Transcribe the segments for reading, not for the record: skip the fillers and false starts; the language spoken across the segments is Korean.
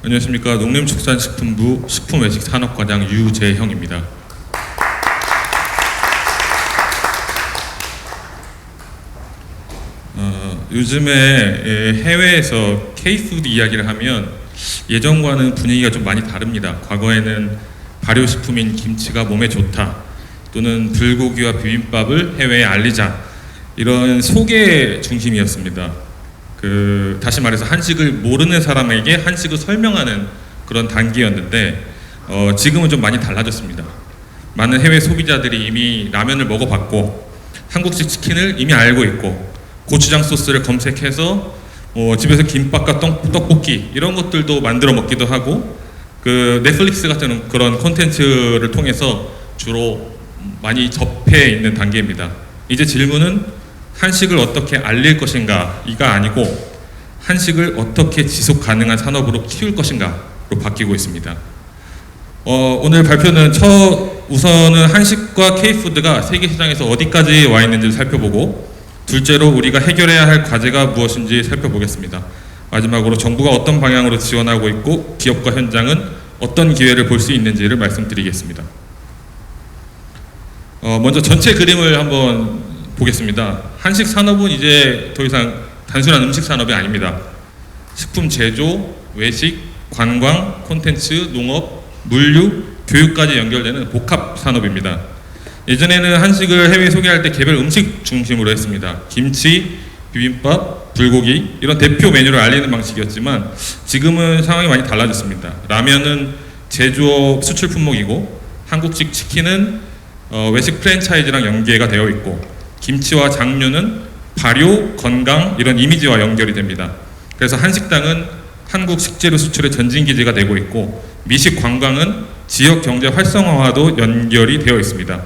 안녕하십니까. 농림축산식품부 식품외식산업과장 유재형입니다. 요즘에 해외에서 K푸드 이야기를 하면 예전과는 분위기가 좀 많이 다릅니다. 과거에는 발효식품인 김치가 몸에 좋다, 또는 불고기와 비빔밥을 해외에 알리자, 이런 소개 중심이었습니다. 다시 말해서 한식을 모르는 사람에게 한식을 설명하는 그런 단계였는데 지금은 좀 많이 달라졌습니다. 많은 해외 소비자들이 이미 라면을 먹어봤고 한국식 치킨을 이미 알고 있고 고추장 소스를 검색해서 집에서 김밥과 떡볶이 이런 것들도 만들어 먹기도 하고 넷플릭스 같은 그런 콘텐츠를 통해서 주로 많이 접해 있는 단계입니다. 이제 질문은 한식을 어떻게 알릴 것인가 이가 아니고 한식을 어떻게 지속 가능한 산업으로 키울 것인가로 바뀌고 있습니다. 오늘 발표는 우선은 한식과 K푸드가 세계 시장에서 어디까지 와 있는지를 살펴보고, 둘째로 우리가 해결해야 할 과제가 무엇인지 살펴보겠습니다. 마지막으로 정부가 어떤 방향으로 지원하고 있고 기업과 현장은 어떤 기회를 볼 수 있는지를 말씀드리겠습니다. 먼저 전체 그림을 한번 보겠습니다. 한식 산업은 이제 더 이상 단순한 음식 산업이 아닙니다. 식품 제조, 외식, 관광, 콘텐츠, 농업, 물류, 교육까지 연결되는 복합 산업입니다. 예전에는 한식을 해외에 소개할 때 개별 음식 중심으로 했습니다. 김치, 비빔밥, 불고기 이런 대표 메뉴를 알리는 방식이었지만 지금은 상황이 많이 달라졌습니다. 라면은 제조업 수출 품목이고 한국식 치킨은 외식 프랜차이즈랑 연계가 되어 있고 김치와 장류는 발효, 건강 이런 이미지와 연결이 됩니다. 그래서 한식당은 한국 식재료 수출의 전진기지가 되고 있고 미식 관광은 지역 경제 활성화와도 연결이 되어 있습니다.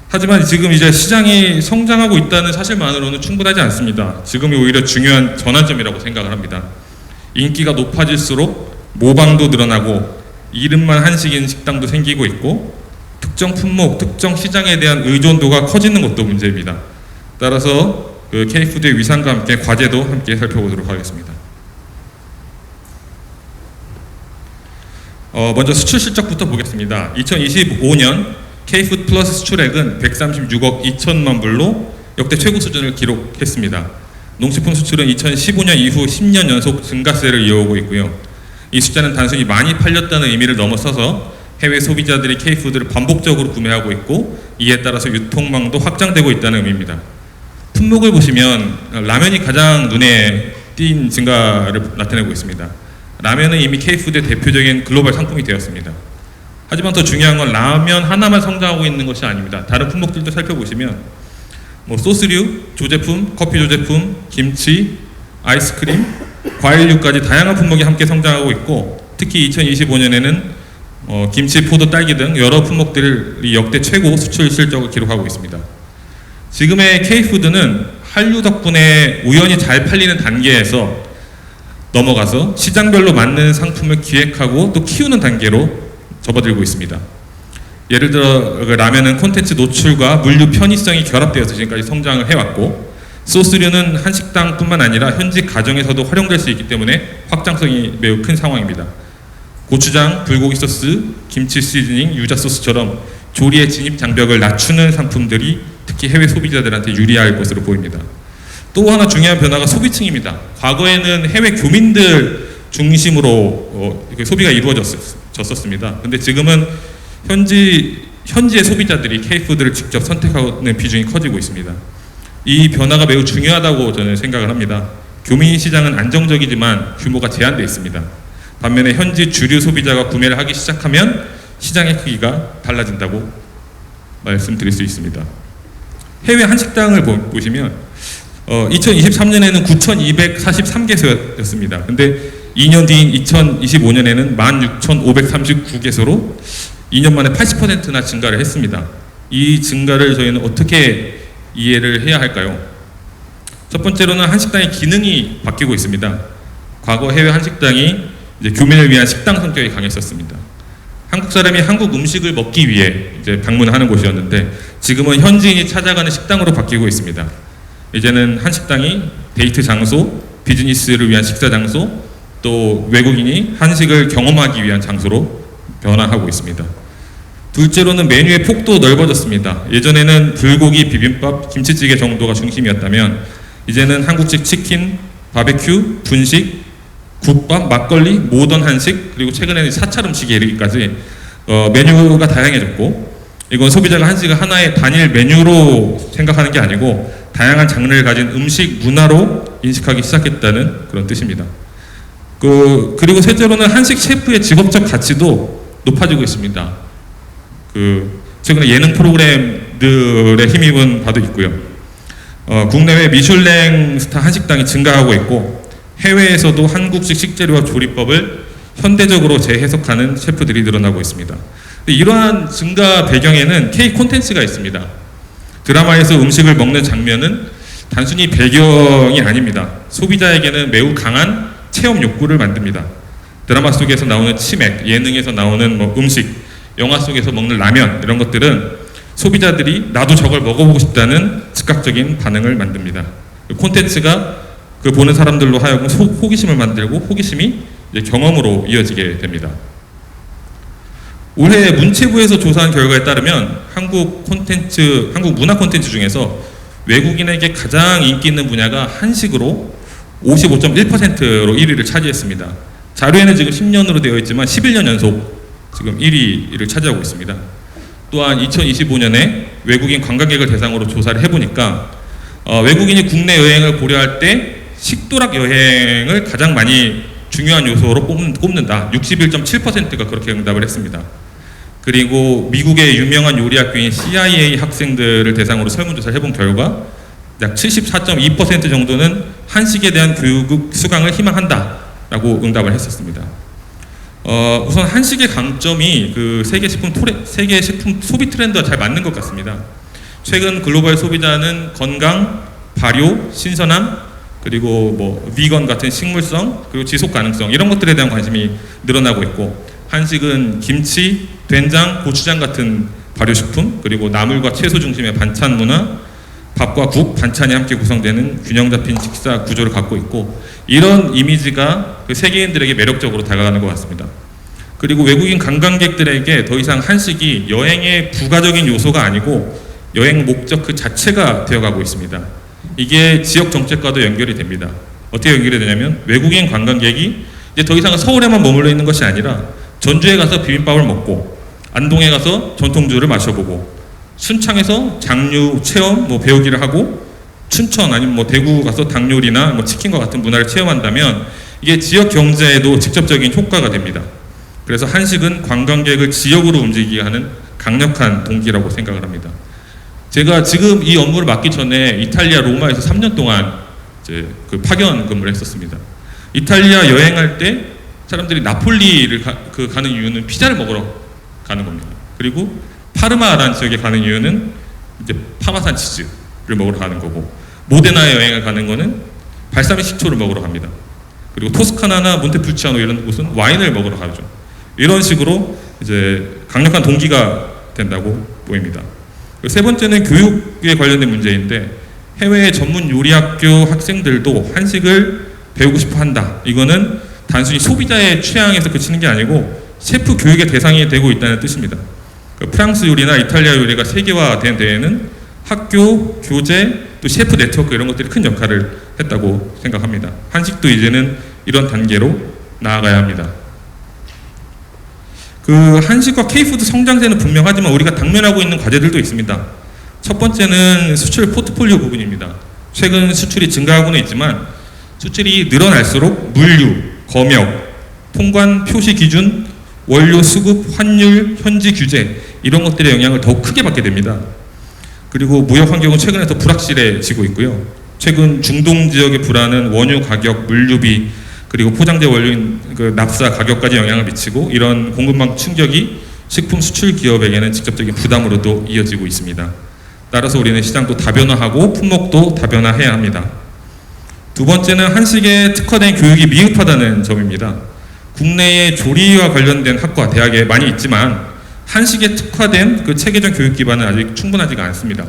하지만 지금 이제 시장이 성장하고 있다는 사실만으로는 충분하지 않습니다. 지금이 오히려 중요한 전환점이라고 생각을 합니다. 인기가 높아질수록 모방도 늘어나고 이름만 한식인 식당도 생기고 있고 특정 품목, 특정 시장에 대한 의존도가 커지는 것도 문제입니다. 따라서 K푸드의 위상과 함께 과제도 함께 살펴보도록 하겠습니다. 먼저 수출 실적부터 보겠습니다. 2025년 K푸드 플러스 수출액은 136억 2천만 불로 역대 최고 수준을 기록했습니다. 농식품 수출은 2015년 이후 10년 연속 증가세를 이어오고 있고요. 이 숫자는 단순히 많이 팔렸다는 의미를 넘어서서 해외 소비자들이 K푸드를 반복적으로 구매하고 있고 이에 따라서 유통망도 확장되고 있다는 의미입니다. 품목을 보시면 라면이 가장 눈에 띈 증가를 나타내고 있습니다. 라면은 이미 K푸드의 대표적인 글로벌 상품이 되었습니다. 하지만 더 중요한 건 라면 하나만 성장하고 있는 것이 아닙니다. 다른 품목들도 살펴보시면 소스류, 조제품, 커피 조제품, 김치, 아이스크림, 과일류까지 다양한 품목이 함께 성장하고 있고 특히 2025년에는 김치, 포도, 딸기 등 여러 품목들이 역대 최고 수출 실적을 기록하고 있습니다. 지금의 K푸드는 한류 덕분에 우연히 잘 팔리는 단계에서 넘어가서 시장별로 맞는 상품을 기획하고 또 키우는 단계로 접어들고 있습니다. 예를 들어 라면은 콘텐츠 노출과 물류 편의성이 결합되어서 지금까지 성장을 해왔고 소스류는 한식당뿐만 아니라 현지 가정에서도 활용될 수 있기 때문에 확장성이 매우 큰 상황입니다. 고추장, 불고기 소스, 김치 시즈닝, 유자 소스처럼 조리의 진입 장벽을 낮추는 상품들이 특히 해외 소비자들한테 유리할 것으로 보입니다. 또 하나 중요한 변화가 소비층입니다. 과거에는 해외 교민들 중심으로 소비가 이루어졌었습니다. 근데 지금은 현지의 소비자들이 K푸드를 직접 선택하는 비중이 커지고 있습니다. 이 변화가 매우 중요하다고 저는 생각을 합니다. 교민 시장은 안정적이지만 규모가 제한되어 있습니다. 반면에 현지 주류 소비자가 구매를 하기 시작하면 시장의 크기가 달라진다고 말씀드릴 수 있습니다. 해외 한식당을 보시면 2023년에는 9,243개소였습니다. 근데 2년 뒤인 2025년에는 16,539개소로 2년 만에 80%나 증가를 했습니다. 이 증가를 저희는 어떻게 이해를 해야 할까요? 첫 번째로는 한식당의 기능이 바뀌고 있습니다. 과거 해외 한식당이 이제 교민을 위한 식당 성격이 강했었습니다. 한국 사람이 한국 음식을 먹기 위해 이제 방문하는 곳이었는데 지금은 현지인이 찾아가는 식당으로 바뀌고 있습니다. 이제는 한식당이 데이트 장소, 비즈니스를 위한 식사 장소, 또 외국인이 한식을 경험하기 위한 장소로 변화하고 있습니다. 둘째로는 메뉴의 폭도 넓어졌습니다. 예전에는 불고기, 비빔밥, 김치찌개 정도가 중심이었다면 이제는 한국식 치킨, 바베큐, 분식, 국밥, 막걸리, 모던 한식, 그리고 최근에는 사찰 음식에 이르기까지 메뉴가 다양해졌고, 이건 소비자가 한식을 하나의 단일 메뉴로 생각하는 게 아니고 다양한 장르를 가진 음식 문화로 인식하기 시작했다는 그런 뜻입니다. 그리고 셋째로는 한식 셰프의 직업적 가치도 높아지고 있습니다. 최근에 예능 프로그램들에 힘입은 바도 있고요. 국내외 미슐랭 스타 한식당이 증가하고 있고, 해외에서도 한국식 식재료와 조리법을 현대적으로 재해석하는 셰프들이 늘어나고 있습니다. 이러한 증가 배경에는 K 콘텐츠가 있습니다. 드라마에서 음식을 먹는 장면은 단순히 배경이 아닙니다. 소비자에게는 매우 강한 체험 욕구를 만듭니다. 드라마 속에서 나오는 치맥, 예능에서 나오는 음식, 영화 속에서 먹는 라면, 이런 것들은 소비자들이 나도 저걸 먹어보고 싶다는 즉각적인 반응을 만듭니다. 콘텐츠가 그 보는 사람들로 하여금 호기심을 만들고, 호기심이 이제 경험으로 이어지게 됩니다. 올해 문체부에서 조사한 결과에 따르면 한국 문화 콘텐츠 중에서 외국인에게 가장 인기 있는 분야가 한식으로 55.1%로 1위를 차지했습니다. 자료에는 지금 10년으로 되어 있지만 11년 연속 지금 1위를 차지하고 있습니다. 또한 2025년에 외국인 관광객을 대상으로 조사를 해보니까 외국인이 국내 여행을 고려할 때 식도락 여행을 가장 많이 중요한 요소로 꼽는다. 61.7%가 그렇게 응답을 했습니다. 그리고 미국의 유명한 요리학교인 CIA 학생들을 대상으로 설문조사를 해본 결과 약 74.2% 정도는 한식에 대한 교육 수강을 희망한다라고 응답을 했었습니다. 우선 한식의 강점이 세계 식품 소비 트렌드와 잘 맞는 것 같습니다. 최근 글로벌 소비자는 건강, 발효, 신선함, 그리고 비건 같은 식물성, 그리고 지속 가능성, 이런 것들에 대한 관심이 늘어나고 있고, 한식은 김치, 된장, 고추장 같은 발효식품, 그리고 나물과 채소 중심의 반찬 문화, 밥과 국, 반찬이 함께 구성되는 균형 잡힌 식사 구조를 갖고 있고, 이런 이미지가 세계인들에게 매력적으로 다가가는 것 같습니다. 그리고 외국인 관광객들에게 더 이상 한식이 여행의 부가적인 요소가 아니고 여행 목적 그 자체가 되어가고 있습니다. 이게 지역 정책과도 연결이 됩니다. 어떻게 연결이 되냐면, 외국인 관광객이 이제 더 이상 서울에만 머물러 있는 것이 아니라 전주에 가서 비빔밥을 먹고, 안동에 가서 전통주를 마셔보고, 순창에서 장류 체험 배우기를 하고, 춘천 아니면 대구 가서 닭요리나 치킨과 같은 문화를 체험한다면 이게 지역 경제에도 직접적인 효과가 됩니다. 그래서 한식은 관광객을 지역으로 움직이게 하는 강력한 동기라고 생각을 합니다. 제가 지금 이 업무를 맡기 전에 이탈리아 로마에서 3년 동안 이제 파견 근무를 했었습니다. 이탈리아 여행할 때 사람들이 나폴리를 가는 이유는 피자를 먹으러 가는 겁니다. 그리고 파르마라는 지역에 가는 이유는 이제 파마산 치즈를 먹으러 가는 거고, 모데나에 여행을 가는 거는 발사믹 식초를 먹으러 갑니다. 그리고 토스카나나 몬테풀치아노 이런 곳은 와인을 먹으러 가죠. 이런 식으로 이제 강력한 동기가 된다고 보입니다. 세 번째는 교육에 관련된 문제인데, 해외 전문 요리학교 학생들도 한식을 배우고 싶어 한다. 이거는 단순히 소비자의 취향에서 그치는 게 아니고 셰프 교육의 대상이 되고 있다는 뜻입니다. 프랑스 요리나 이탈리아 요리가 세계화된 데에는 학교, 교재, 또 셰프 네트워크 이런 것들이 큰 역할을 했다고 생각합니다. 한식도 이제는 이런 단계로 나아가야 합니다. 한식과 K푸드 성장세는 분명하지만 우리가 당면하고 있는 과제들도 있습니다. 첫 번째는 수출 포트폴리오 부분입니다. 최근 수출이 증가하고는 있지만 수출이 늘어날수록 물류, 검역, 통관 표시 기준, 원료 수급, 환율, 현지 규제 이런 것들의 영향을 더욱 크게 받게 됩니다. 그리고 무역 환경은 최근에 더 불확실해지고 있고요. 최근 중동 지역의 불안은 원유 가격, 물류비, 그리고 포장재 원료인 납사 가격까지 영향을 미치고, 이런 공급망 충격이 식품 수출 기업에게는 직접적인 부담으로도 이어지고 있습니다. 따라서 우리는 시장도 다변화하고 품목도 다변화해야 합니다. 두 번째는 한식에 특화된 교육이 미흡하다는 점입니다. 국내에 조리와 관련된 학과, 대학에 많이 있지만 한식에 특화된 체계적 교육 기반은 아직 충분하지가 않습니다.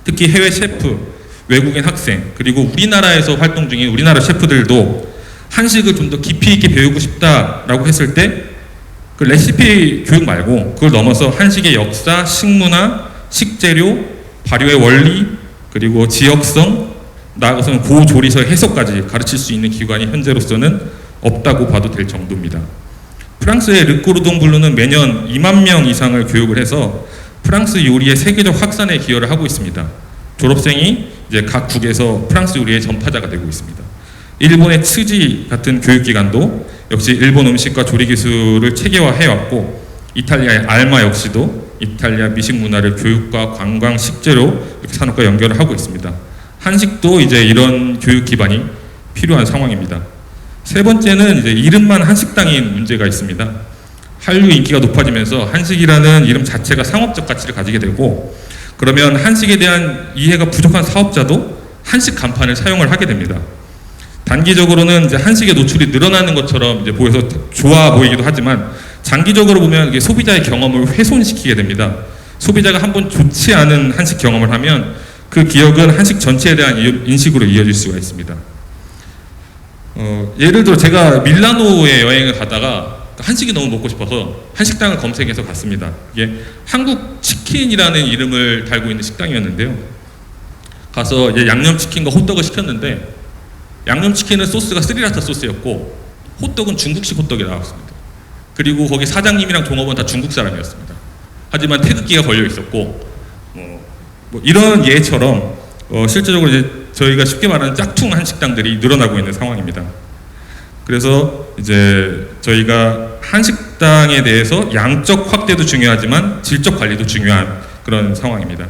특히 해외 셰프, 외국인 학생, 그리고 우리나라에서 활동 중인 우리나라 셰프들도 한식을 좀 더 깊이 있게 배우고 싶다라고 했을 때 그 레시피 교육 말고 그걸 넘어서 한식의 역사, 식문화, 식재료, 발효의 원리, 그리고 지역성, 나아가서는 고조리서의 해석까지 가르칠 수 있는 기관이 현재로서는 없다고 봐도 될 정도입니다. 프랑스의 르꼬르동 블루는 매년 2만 명 이상을 교육을 해서 프랑스 요리의 세계적 확산에 기여를 하고 있습니다. 졸업생이 이제 각 국에서 프랑스 요리의 전파자가 되고 있습니다. 일본의 츠지 같은 교육기관도 역시 일본 음식과 조리 기술을 체계화해왔고, 이탈리아의 알마 역시도 이탈리아 미식 문화를 교육과 관광, 식재료 산업과 연결을 하고 있습니다. 한식도 이제 이런 교육 기반이 필요한 상황입니다. 세 번째는 이제 이름만 한식당인 문제가 있습니다. 한류 인기가 높아지면서 한식이라는 이름 자체가 상업적 가치를 가지게 되고, 그러면 한식에 대한 이해가 부족한 사업자도 한식 간판을 사용을 하게 됩니다. 단기적으로는 이제 한식에 노출이 늘어나는 것처럼 이제 보여서 좋아 보이기도 하지만, 장기적으로 보면 이게 소비자의 경험을 훼손시키게 됩니다. 소비자가 한번 좋지 않은 한식 경험을 하면 그 기억은 한식 전체에 대한 인식으로 이어질 수가 있습니다. 예를 들어 제가 밀라노에 여행을 가다가 한식이 너무 먹고 싶어서 한식당을 검색해서 갔습니다. 이게 한국 치킨이라는 이름을 달고 있는 식당이었는데요. 가서 이제 양념치킨과 호떡을 시켰는데, 양념치킨은 소스가 스리라차 소스였고 호떡은 중국식 호떡이 나왔습니다. 그리고 거기 사장님이랑 종업원 다 중국 사람이었습니다. 하지만 태극기가 걸려 있었고, 뭐 이런 예처럼 실제적으로 이제 저희가 쉽게 말하는 짝퉁 한식당들이 늘어나고 있는 상황입니다. 그래서 이제 저희가 한식당에 대해서 양적 확대도 중요하지만 질적 관리도 중요한 그런 상황입니다.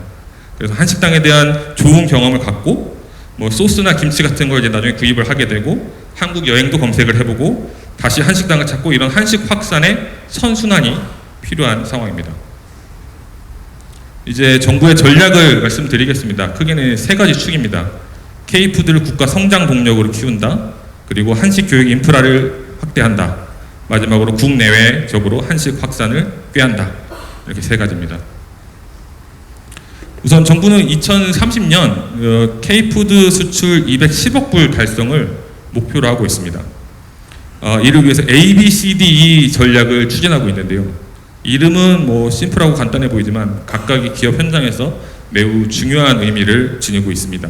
그래서 한식당에 대한 좋은 경험을 갖고 뭐 소스나 김치 같은 걸 이제 나중에 구입을 하게 되고, 한국 여행도 검색을 해보고 다시 한식당을 찾고, 이런 한식 확산의 선순환이 필요한 상황입니다. 이제 정부의 전략을 말씀드리겠습니다. 크게는 세 가지 축입니다. K푸드를 국가 성장 동력으로 키운다, 그리고 한식 교육 인프라를 확대한다, 마지막으로 국내외적으로 한식 확산을 꾀한다. 이렇게 세 가지입니다. 우선 정부는 2030년 K푸드 수출 210억 불 달성을 목표로 하고 있습니다. 이를 위해서 ABCDE 전략을 추진하고 있는데요. 이름은 뭐 심플하고 간단해 보이지만 각각의 기업 현장에서 매우 중요한 의미를 지니고 있습니다.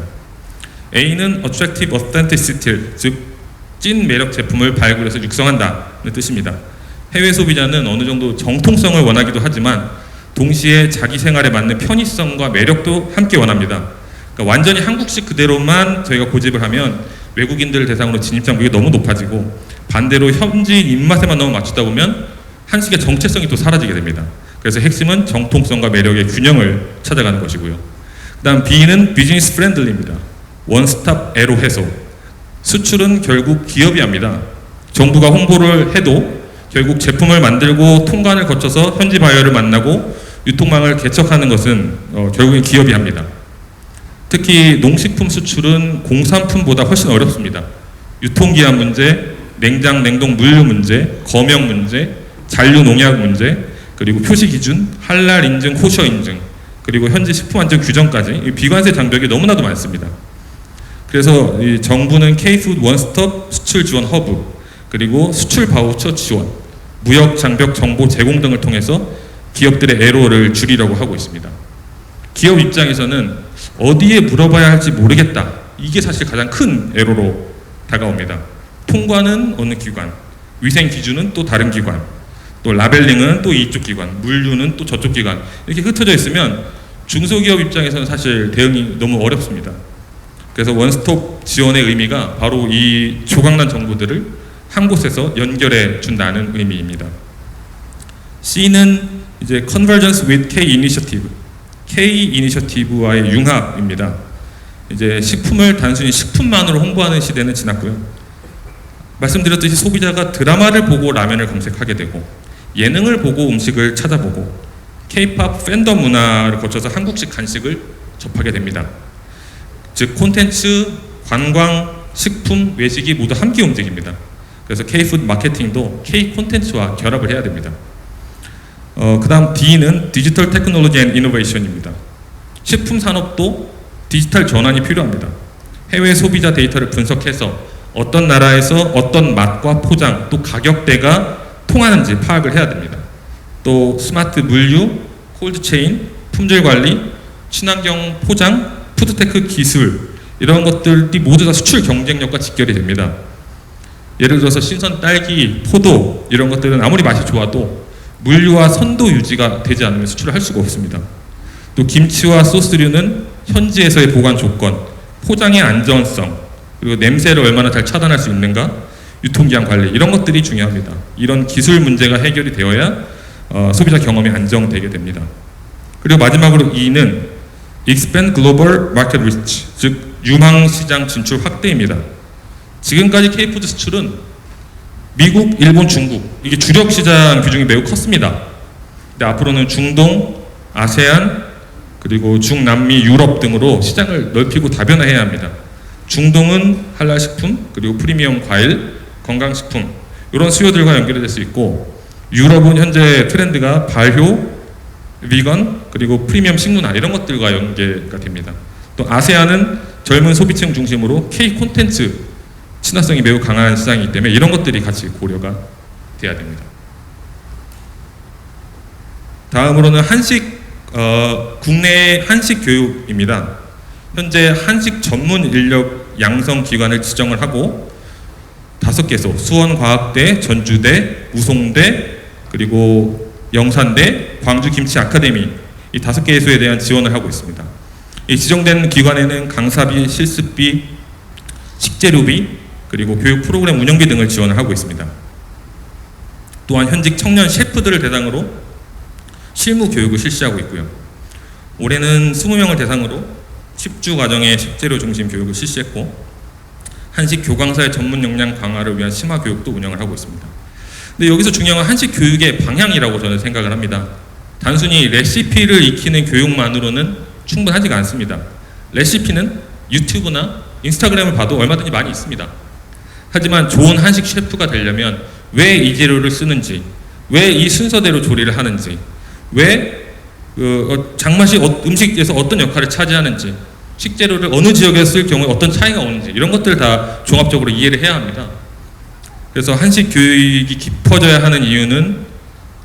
A는 Attractive Authenticity, 즉 찐 매력 제품을 발굴해서 육성한다는 뜻입니다. 해외 소비자는 어느 정도 정통성을 원하기도 하지만 동시에 자기 생활에 맞는 편의성과 매력도 함께 원합니다. 그러니까 완전히 한국식 그대로만 저희가 고집을 하면 외국인들 대상으로 진입장벽이 너무 높아지고, 반대로 현지인 입맛에만 너무 맞추다 보면 한식의 정체성이 또 사라지게 됩니다. 그래서 핵심은 정통성과 매력의 균형을 찾아가는 것이고요. 그 다음 B는 비즈니스 프렌들리입니다. 원스톱 애로 해소. 수출은 결국 기업이 합니다. 정부가 홍보를 해도 결국 제품을 만들고 통관을 거쳐서 현지 바이어를 만나고 유통망을 개척하는 것은 결국엔 기업이 합니다. 특히 농식품 수출은 공산품보다 훨씬 어렵습니다. 유통기한 문제, 냉장, 냉동 물류 문제, 검역 문제, 잔류 농약 문제, 그리고 표시 기준, 할랄 인증, 코셔 인증, 그리고 현지 식품 안전 규정까지 비관세 장벽이 너무나도 많습니다. 그래서 이 정부는 K푸드 원스톱 수출 지원 허브, 그리고 수출 바우처 지원, 무역 장벽 정보 제공 등을 통해서 기업들의 애로를 줄이려고 하고 있습니다. 기업 입장에서는 어디에 물어봐야 할지 모르겠다, 이게 사실 가장 큰 애로로 다가옵니다. 통관은 어느 기관, 위생 기준은 또 다른 기관, 또 라벨링은 또 이쪽 기관, 물류는 또 저쪽 기관, 이렇게 흩어져 있으면 중소기업 입장에서는 사실 대응이 너무 어렵습니다. 그래서 원스톱 지원의 의미가 바로 이 조각난 정보들을 한 곳에서 연결해 준다는 의미입니다. C는 이제 Convergence with K Initiative, K 이니셔티브와의 융합입니다. 이제 식품을 단순히 식품만으로 홍보하는 시대는 지났고요. 말씀드렸듯이 소비자가 드라마를 보고 라면을 검색하게 되고, 예능을 보고 음식을 찾아보고, K-팝 팬덤 문화를 거쳐서 한국식 간식을 접하게 됩니다. 즉 콘텐츠, 관광, 식품, 외식이 모두 함께 움직입니다. 그래서 K-푸드 마케팅도 K-콘텐츠와 결합을 해야 됩니다. 그 다음 D는 디지털 테크놀로지 앤 이노베이션입니다. 식품 산업도 디지털 전환이 필요합니다. 해외 소비자 데이터를 분석해서 어떤 나라에서 어떤 맛과 포장 또 가격대가 통하는지 파악을 해야 됩니다. 또 스마트 물류, 콜드체인, 품질 관리, 친환경 포장, 푸드테크 기술 이런 것들이 모두 다 수출 경쟁력과 직결이 됩니다. 예를 들어서 신선 딸기, 포도 이런 것들은 아무리 맛이 좋아도 물류와 선도 유지가 되지 않으면 수출을 할 수가 없습니다. 또 김치와 소스류는 현지에서의 보관 조건, 포장의 안전성, 그리고 냄새를 얼마나 잘 차단할 수 있는가, 유통기한 관리 이런 것들이 중요합니다. 이런 기술 문제가 해결이 되어야 소비자 경험이 안정되게 됩니다. 그리고 마지막으로 E는 Expand Global Market Reach, 즉 유망 시장 진출 확대입니다. 지금까지 K푸드 수출은 미국, 일본, 중국 이게 주력 시장 비중이 매우 컸습니다. 근데 앞으로는 중동, 아세안, 그리고 중남미, 유럽 등으로 시장을 넓히고 다변화해야 합니다. 중동은 할랄 식품, 그리고 프리미엄 과일, 건강식품 이런 수요들과 연결될 수 있고, 유럽은 현재 트렌드가 발효, 비건, 그리고 프리미엄 식문화 이런 것들과 연계가 됩니다. 또 아세안은 젊은 소비층 중심으로 K 콘텐츠 친화성이 매우 강한 시장이기 때문에 이런 것들이 같이 고려가 돼야 됩니다. 다음으로는 국내 한식 교육입니다. 현재 한식 전문 인력 양성 기관을 지정을 하고 5개소, 수원과학대, 전주대, 우송대, 그리고 영산대, 광주김치 아카데미 이 5개소에 대한 지원을 하고 있습니다. 이 지정된 기관에는 강사비, 실습비, 식재료비, 그리고 교육 프로그램 운영비 등을 지원을 하고 있습니다. 또한 현직 청년 셰프들을 대상으로 실무 교육을 실시하고 있고요. 올해는 20명을 대상으로 10주 과정의 식재료 중심 교육을 실시했고, 한식 교강사의 전문 역량 강화를 위한 심화 교육도 운영을 하고 있습니다. 근데 여기서 중요한 건 한식 교육의 방향이라고 저는 생각을 합니다. 단순히 레시피를 익히는 교육만으로는 충분하지가 않습니다. 레시피는 유튜브나 인스타그램을 봐도 얼마든지 많이 있습니다. 하지만 좋은 한식 셰프가 되려면 왜 이 재료를 쓰는지, 왜 이 순서대로 조리를 하는지, 왜 장맛이 음식에서 어떤 역할을 차지하는지, 식재료를 어느 지역에서 쓸 경우에 어떤 차이가 오는지 이런 것들을 다 종합적으로 이해를 해야 합니다. 그래서 한식 교육이 깊어져야 하는 이유는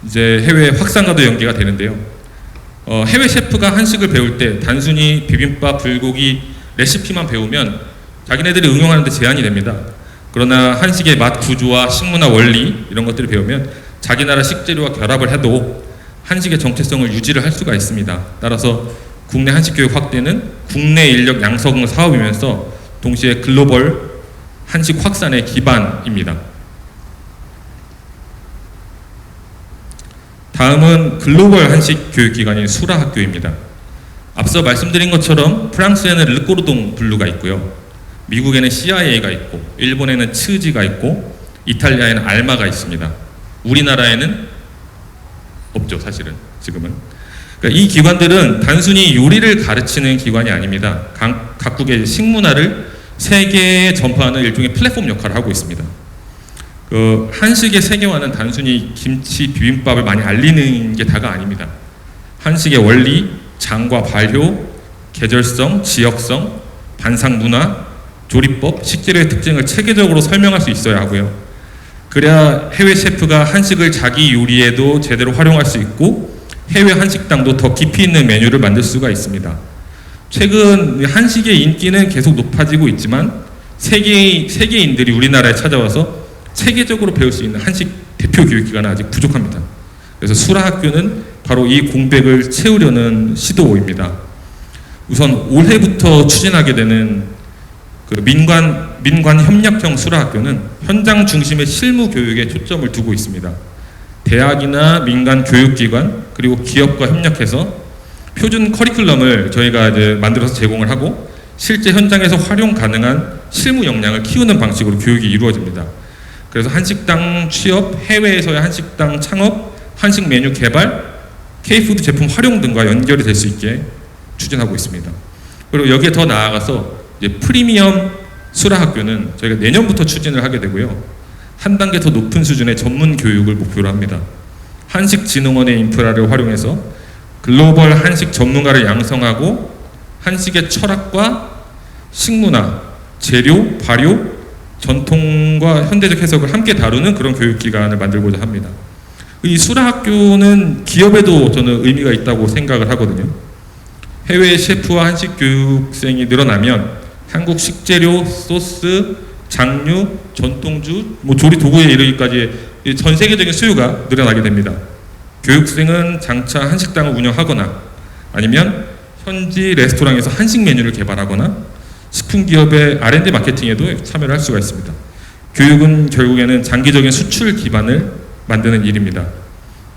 이제 해외 확산과도 연계가 되는데요. 해외 셰프가 한식을 배울 때 단순히 비빔밥, 불고기 레시피만 배우면 자기네들이 응용하는 데 제한이 됩니다. 그러나 한식의 맛 구조와 식문화 원리 이런 것들을 배우면 자기 나라 식재료와 결합을 해도 한식의 정체성을 유지를 할 수가 있습니다. 따라서 국내 한식 교육 확대는 국내 인력 양성 사업이면서 동시에 글로벌 한식 확산의 기반입니다. 다음은 글로벌 한식 교육기관인 수라학교입니다. 앞서 말씀드린 것처럼 프랑스에는 르꼬르동 블루가 있고요. 미국에는 CIA가 있고, 일본에는 츠지가 있고, 이탈리아에는 알마가 있습니다. 우리나라에는 없죠, 사실은 지금은. 그러니까 이 기관들은 단순히 요리를 가르치는 기관이 아닙니다. 각국의 식문화를 세계에 전파하는 일종의 플랫폼 역할을 하고 있습니다. 한식의 세계화는 단순히 김치, 비빔밥을 많이 알리는 게 다가 아닙니다. 한식의 원리, 장과 발효, 계절성, 지역성, 반상 문화, 조리법, 식재료의 특징을 체계적으로 설명할 수 있어야 하고요. 그래야 해외 셰프가 한식을 자기 요리에도 제대로 활용할 수 있고 해외 한식당도 더 깊이 있는 메뉴를 만들 수가 있습니다. 최근 한식의 인기는 계속 높아지고 있지만 세계인들이 우리나라에 찾아와서 세계적으로 배울 수 있는 한식 대표 교육기관은 아직 부족합니다. 그래서 수라학교는 바로 이 공백을 채우려는 시도입니다. 우선 올해부터 추진하게 되는 민관 협력형 수라학교는 현장 중심의 실무 교육에 초점을 두고 있습니다. 대학이나 민간 교육기관 그리고 기업과 협력해서 표준 커리큘럼을 저희가 이제 만들어서 제공을 하고 실제 현장에서 활용 가능한 실무 역량을 키우는 방식으로 교육이 이루어집니다. 그래서 한식당 취업, 해외에서의 한식당 창업, 한식 메뉴 개발, K푸드 제품 활용 등과 연결이 될 수 있게 추진하고 있습니다. 그리고 여기에 더 나아가서 이제 프리미엄 수라학교는 저희가 내년부터 추진을 하게 되고요. 한 단계 더 높은 수준의 전문 교육을 목표로 합니다. 한식진흥원의 인프라를 활용해서 글로벌 한식 전문가를 양성하고 한식의 철학과 식문화, 재료, 발효, 전통과 현대적 해석을 함께 다루는 그런 교육기관을 만들고자 합니다. 이 수라학교는 기업에도 저는 의미가 있다고 생각을 하거든요. 해외 셰프와 한식 교육생이 늘어나면 한국 식재료, 소스, 장류, 전통주, 조리 도구에 이르기까지 전 세계적인 수요가 늘어나게 됩니다. 교육생은 장차 한식당을 운영하거나 아니면 현지 레스토랑에서 한식 메뉴를 개발하거나 식품기업의 R&D 마케팅에도 참여를 할 수가 있습니다. 교육은 결국에는 장기적인 수출 기반을 만드는 일입니다.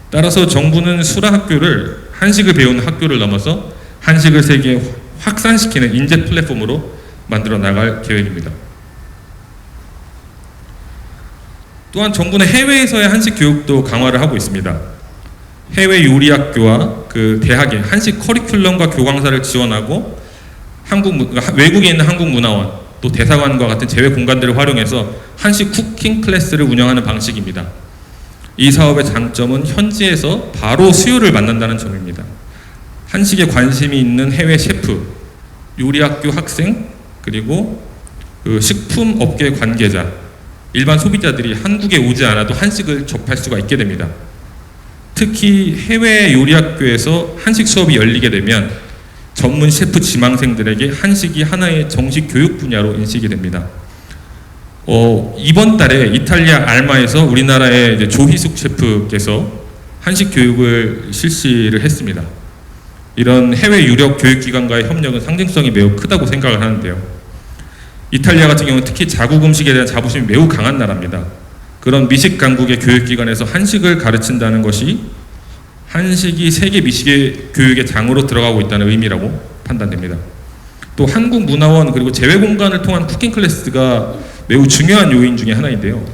따라서 정부는 수라학교를 한식을 배우는 학교를 넘어서 한식을 세계에 확산시키는 인재 플랫폼으로 만들어 나갈 계획입니다. 또한 정부는 해외에서의 한식 교육도 강화를 하고 있습니다. 해외 요리학교와 그 대학의 한식 커리큘럼과 교과서를 지원하고 외국에 있는 한국문화원 또 대사관과 같은 제외 공간들을 활용해서 한식 쿠킹 클래스를 운영하는 방식입니다. 이 사업의 장점은 현지에서 바로 수요를 만난다는 점입니다. 한식에 관심이 있는 해외 셰프, 요리학교 학생, 그리고 그 식품업계 관계자, 일반 소비자들이 한국에 오지 않아도 한식을 접할 수가 있게 됩니다. 특히 해외 요리학교에서 한식 수업이 열리게 되면 전문 셰프 지망생들에게 한식이 하나의 정식 교육 분야로 인식이 됩니다. 이번 달에 이탈리아 알마에서 우리나라의 이제 조희숙 셰프께서 한식 교육을 실시를 했습니다. 이런 해외 유력 교육기관과의 협력은 상징성이 매우 크다고 생각을 하는데요. 이탈리아 같은 경우는 특히 자국 음식에 대한 자부심이 매우 강한 나라입니다. 그런 미식 강국의 교육기관에서 한식을 가르친다는 것이 한식이 세계 미식의 교육의 장으로 들어가고 있다는 의미라고 판단됩니다. 또 한국문화원 그리고 제외공간을 통한 쿠킹 클래스가 매우 중요한 요인 중에 하나인데요.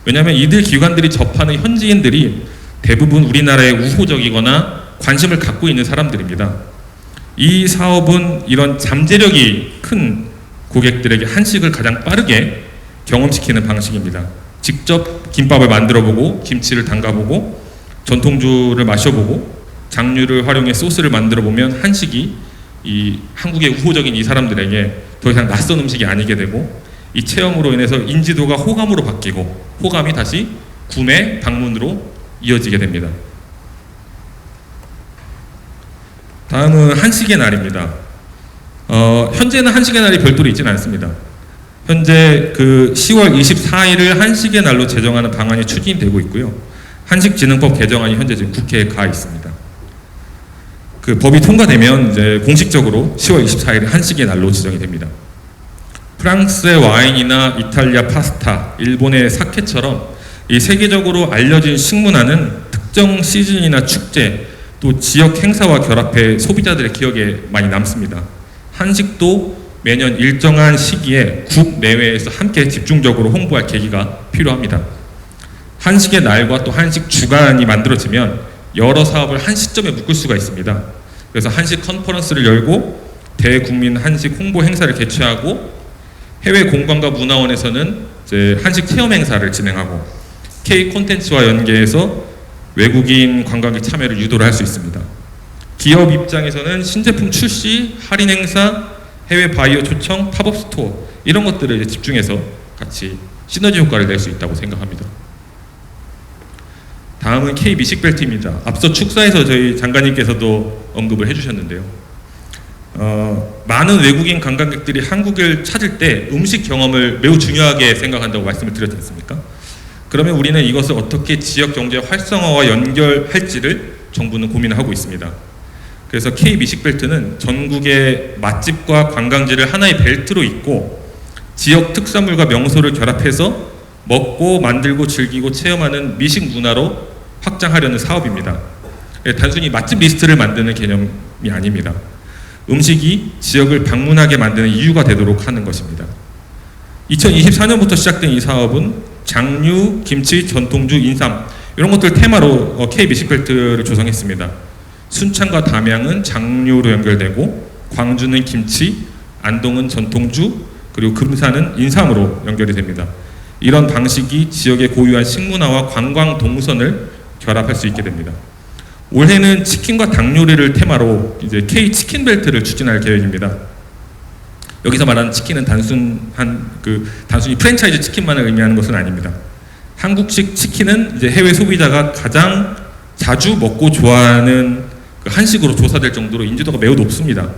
왜냐하면 이들 기관들이 접하는 현지인들이 대부분 우리나라에 우호적이거나 관심을 갖고 있는 사람들입니다. 이 사업은 이런 잠재력이 큰 고객들에게 한식을 가장 빠르게 경험시키는 방식입니다. 직접 김밥을 만들어보고 김치를 담가보고 전통주를 마셔보고 장류를 활용해 소스를 만들어보면 한식이 이 한국의 우호적인 이 사람들에게 더 이상 낯선 음식이 아니게 되고 이 체험으로 인해서 인지도가 호감으로 바뀌고 호감이 다시 구매, 방문으로 이어지게 됩니다. 다음은 한식의 날입니다. 현재는 한식의 날이 별도로 있지는 않습니다. 현재 그 10월 24일을 한식의 날로 제정하는 방안이 추진되고 있고요. 한식진흥법 개정안이 현재 지금 국회에 가 있습니다. 그 법이 통과되면 이제 공식적으로 10월 24일이 한식의 날로 지정이 됩니다. 프랑스의 와인이나 이탈리아 파스타, 일본의 사케처럼 이 세계적으로 알려진 식문화는 특정 시즌이나 축제 또 지역 행사와 결합해 소비자들의 기억에 많이 남습니다. 한식도 매년 일정한 시기에 국 내외에서 함께 집중적으로 홍보할 계기가 필요합니다. 한식의 날과 또 한식 주간이 만들어지면 여러 사업을 한 시점에 묶을 수가 있습니다. 그래서 한식 컨퍼런스를 열고 대국민 한식 홍보 행사를 개최하고 해외 공관과 문화원에서는 이제 한식 체험 행사를 진행하고 K 콘텐츠와 연계해서 외국인 관광객 참여를 유도를 할 수 있습니다. 기업 입장에서는 신제품 출시, 할인 행사, 해외 바이어 초청, 팝업 스토어 이런 것들을 이제 집중해서 같이 시너지 효과를 낼 수 있다고 생각합니다. 다음은 K 미식벨트입니다. 앞서 축사에서 저희 장관님께서도 언급을 해주셨는데요. 많은 외국인 관광객들이 한국을 찾을 때 음식 경험을 매우 중요하게 생각한다고 말씀을 드렸지 않습니까? 그러면 우리는 이것을 어떻게 지역 경제 활성화와 연결할지를 정부는 고민하고 있습니다. 그래서 K 미식벨트는 전국의 맛집과 관광지를 하나의 벨트로 잇고 지역 특산물과 명소를 결합해서 먹고 만들고 즐기고 체험하는 미식 문화로 확장하려는 사업입니다. 단순히 맛집 리스트를 만드는 개념이 아닙니다. 음식이 지역을 방문하게 만드는 이유가 되도록 하는 것입니다. 2024년부터 시작된 이 사업은 장류, 김치, 전통주, 인삼 이런 것들 테마로 K 미식벨트를 조성했습니다. 순창과 담양은 장류로 연결되고 광주는 김치, 안동은 전통주, 그리고 금산은 인삼으로 연결이 됩니다. 이런 방식이 지역의 고유한 식문화와 관광 동선을 결합할 수 있게 됩니다. 올해는 치킨과 닭 요리를 테마로 이제 K 치킨 벨트를 추진할 계획입니다. 여기서 말하는 치킨은 단순히 프랜차이즈 치킨만을 의미하는 것은 아닙니다. 한국식 치킨은 이제 해외 소비자가 가장 자주 먹고 좋아하는 그 한식으로 조사될 정도로 인지도가 매우 높습니다.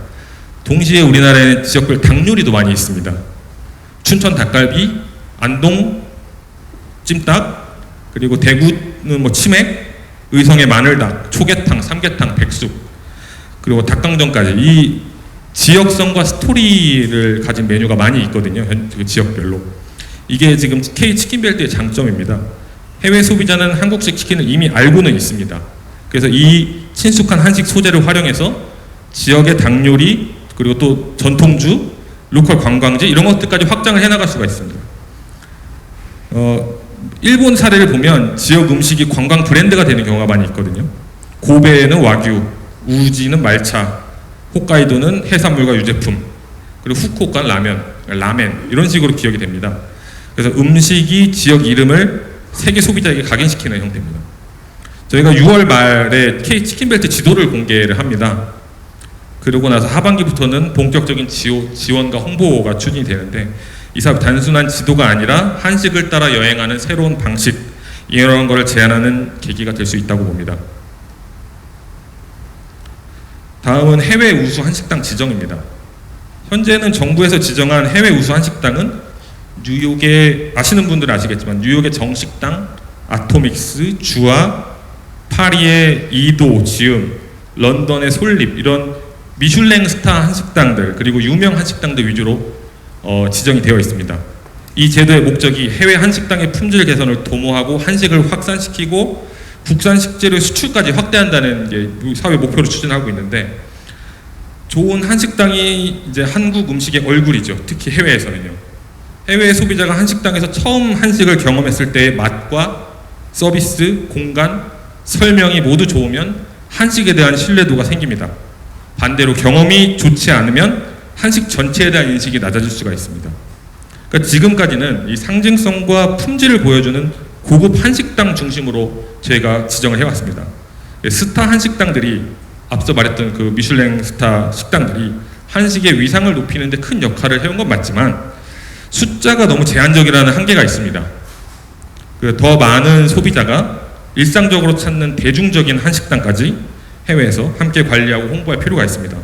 동시에 우리나라에는 지역별 닭 요리도 많이 있습니다. 춘천 닭갈비, 안동 찜닭, 그리고 대구는 뭐 치맥, 의성의 마늘닭, 초계탕, 삼계탕, 백숙, 그리고 닭강정까지 이 지역성과 스토리를 가진 메뉴가 많이 있거든요. 그 지역별로. 이게 지금 K 치킨벨트의 장점입니다. 해외 소비자는 한국식 치킨을 이미 알고는 있습니다. 그래서 이 친숙한 한식 소재를 활용해서 지역의 닭 요리, 그리고 또 전통주, 로컬 관광지 이런 것들까지 확장을 해나갈 수가 있습니다. 일본 사례를 보면 지역 음식이 관광 브랜드가 되는 경우가 많이 있거든요. 고베는 와규, 우지는 말차, 홋카이도는 해산물과 유제품, 그리고 후쿠오카는 라멘 이런 식으로 기억이 됩니다. 그래서 음식이 지역 이름을 세계 소비자에게 각인시키는 형태입니다. 저희가 6월 말에 K 치킨벨트 지도를 공개를 합니다. 그러고 나서 하반기부터는 본격적인 지원과 홍보가 추진이 되는데 이 사업 단순한 지도가 아니라 한식을 따라 여행하는 새로운 방식 이런 거를 제안하는 계기가 될 수 있다고 봅니다. 다음은 해외 우수 한식당 지정입니다. 현재는 정부에서 지정한 해외 우수 한식당은 뉴욕의 아시는 분들은 아시겠지만 뉴욕의 정식당, 아토믹스, 주아, 파리의 이도, 지음, 런던의 솔립 이런 미슐랭 스타 한식당들 그리고 유명 한식당들 위주로 지정이 되어 있습니다. 이 제도의 목적이 해외 한식당의 품질 개선을 도모하고 한식을 확산시키고 국산 식재료 수출까지 확대한다는 게 사회 목표로 추진하고 있는데 좋은 한식당이 이제 한국 음식의 얼굴이죠. 특히 해외에서는요. 해외 소비자가 한식당에서 처음 한식을 경험했을 때의 맛과 서비스, 공간, 설명이 모두 좋으면 한식에 대한 신뢰도가 생깁니다. 반대로 경험이 좋지 않으면 한식 전체에 대한 인식이 낮아질 수가 있습니다. 그러니까 지금까지는 이 상징성과 품질을 보여주는 고급 한식당 중심으로 저희가 지정을 해왔습니다. 스타 한식당들이 앞서 말했던 그 미슐랭 스타 식당들이 한식의 위상을 높이는 데 큰 역할을 해온 건 맞지만 숫자가 너무 제한적이라는 한계가 있습니다. 더 많은 소비자가 일상적으로 찾는 대중적인 한식당까지 해외에서 함께 관리하고 홍보할 필요가 있습니다.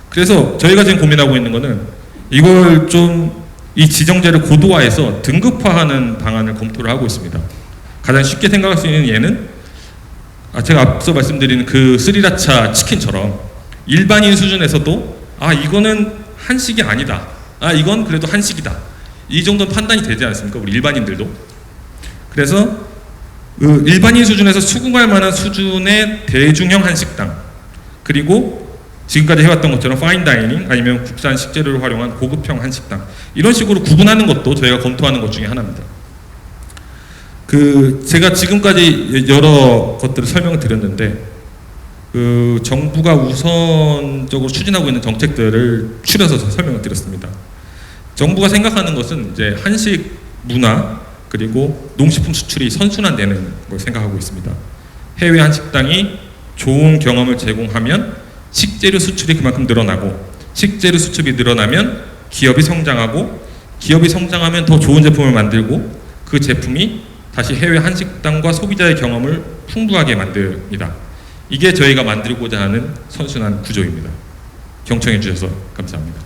그래서 저희가 지금 고민하고 있는 거는 이걸 좀 이 지정제를 고도화해서 등급화하는 방안을 검토를 하고 있습니다. 가장 쉽게 생각할 수 있는 예는 제가 앞서 말씀드린 그 스리라차 치킨처럼 일반인 수준에서도 이거는 한식이 아니다. 이건 그래도 한식이다. 이 정도는 판단이 되지 않습니까? 우리 일반인들도. 그래서 일반인 수준에서 수긍할 만한 수준의 대중형 한식당 그리고 지금까지 해왔던 것처럼 파인다이닝 아니면 국산 식재료를 활용한 고급형 한식당 이런 식으로 구분하는 것도 저희가 검토하는 것 중에 하나입니다. 제가 지금까지 여러 것들을 설명을 드렸는데 정부가 우선적으로 추진하고 있는 정책들을 추려서 설명을 드렸습니다. 정부가 생각하는 것은 이제 한식 문화 그리고 농식품 수출이 선순환되는 걸 생각하고 있습니다. 해외 한식당이 좋은 경험을 제공하면 식재료 수출이 그만큼 늘어나고 식재료 수출이 늘어나면 기업이 성장하고 기업이 성장하면 더 좋은 제품을 만들고 그 제품이 다시 해외 한식당과 소비자의 경험을 풍부하게 만듭니다. 이게 저희가 만들고자 하는 선순환 구조입니다. 경청해 주셔서 감사합니다.